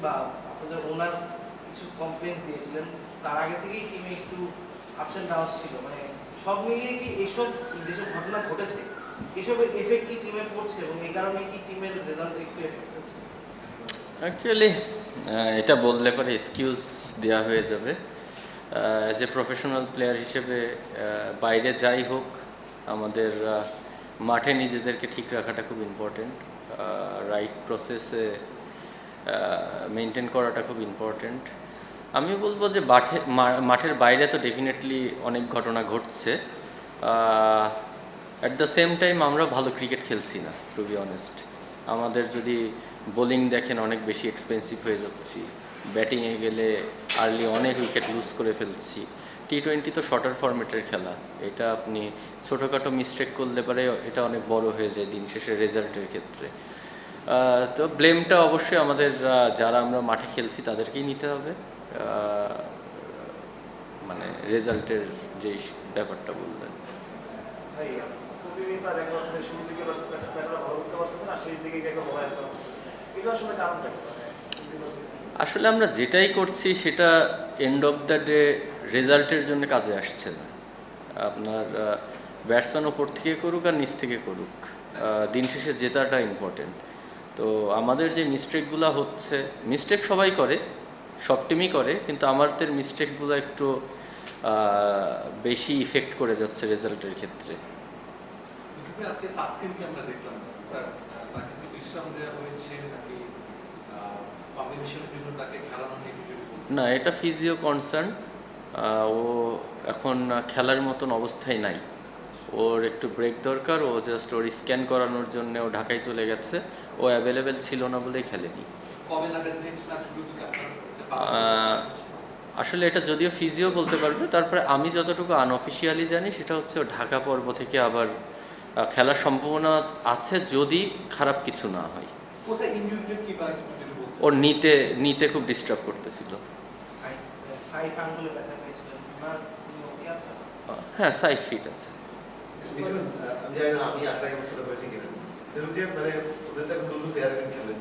বা আপনাদের ওনার কিছু কমপ্লেন দিয়েছিলেন, তার আগে থেকেই টিমে একটু আপস অ্যান্ড ডাউন ছিল, মানে সব মিলিয়ে কি এইসব যেসব ঘটনা ঘটেছে এসবের এফেক্ট কি টিমে পড়ছে এবং এই কারণে কি টিমের রেজাল্ট একটু এফেক্ট হচ্ছে? অ্যাকচুয়ালি এটা বললে পরে এক্সকিউজ দেওয়া হয়ে যাবে। অ্যাজ এ প্রফেশনাল প্লেয়ার হিসেবে বাইরে যাই হোক, আমাদের মাঠে নিজেদেরকে ঠিক রাখাটা খুব ইম্পর্টেন্ট, রাইট প্রসেসে মেনটেন করাটা খুব ইম্পর্টেন্ট। আমি বলবো যে মাঠের বাইরে তো ডেফিনেটলি অনেক ঘটনা ঘটছে, অ্যাট দ্য সেম টাইম আমরা ভালো ক্রিকেট খেলছি না, টু বি অনেস্ট। আমাদের যদি বোলিং দেখেন অনেক বেশি এক্সপেন্সিভ হয়ে যাচ্ছি, ব্যাটিংয়ে গেলে আর্লি অনেক উইকেট লুজ করে ফেলছি। টি-20 তো শর্টার ফরম্যাটের খেলা, এটা আপনি ছোটোখাটো মিস্টেক করলে পরে এটা অনেক বড় হয়ে যায় দিন শেষে রেজাল্টের ক্ষেত্রে। তো ব্লেমটা অবশ্যই আমাদের যারা আমরা মাঠে খেলছি তাদেরকেই নিতে হবে, মানে রেজাল্টের যে ব্যাপারটা বললেন। আসলে আমরা যেটাই করছি সেটা এন্ড অফ দ্য ডে রেজাল্টের জন্য কাজে আসছে না। আপনার ব্যাটসম্যান ওপর থেকে করুক আর নিচ থেকে করুক, দিন শেষে জেতাটা ইম্পর্টেন্ট। তো আমাদের যে মিস্টেকগুলো হচ্ছে, মিস্টেক সবাই করে, সব টিমই করে, কিন্তু আমাদের মিস্টেকগুলো একটু বেশি ইফেক্ট করে যাচ্ছে রেজাল্টের ক্ষেত্রে। না, এটা ফিজিও কনসার্ন। ও এখন খেলার মতন অবস্থায় নাই, ওর একটু ব্রেক দরকার। ও জাস্ট ওর স্ক্যান করানোর জন্য ও ঢাকায় চলে গেছে, ও অ্যাভেলেবেল ছিল না বলেই খেলেনি। আসলে এটা যদিও ফিজিও বলতে পারবে, তারপরে আমি যতটুকু আনঅফিসিয়ালি জানি সেটা হচ্ছে ও ঢাকা পর্ব থেকে আবার খেলার সম্ভাবনা আছে যদি খারাপ কিছু না হয়। ওর নিতে খুব ডিস্টার্ব করতেছিল। হ্যাঁ, সাইড ফিট আছে। আমি জানি না আমি আসলে বুঝতে পেরেছি কিনা, মানে ওদের তো এখন দুটো প্লেয়ার খেলেন।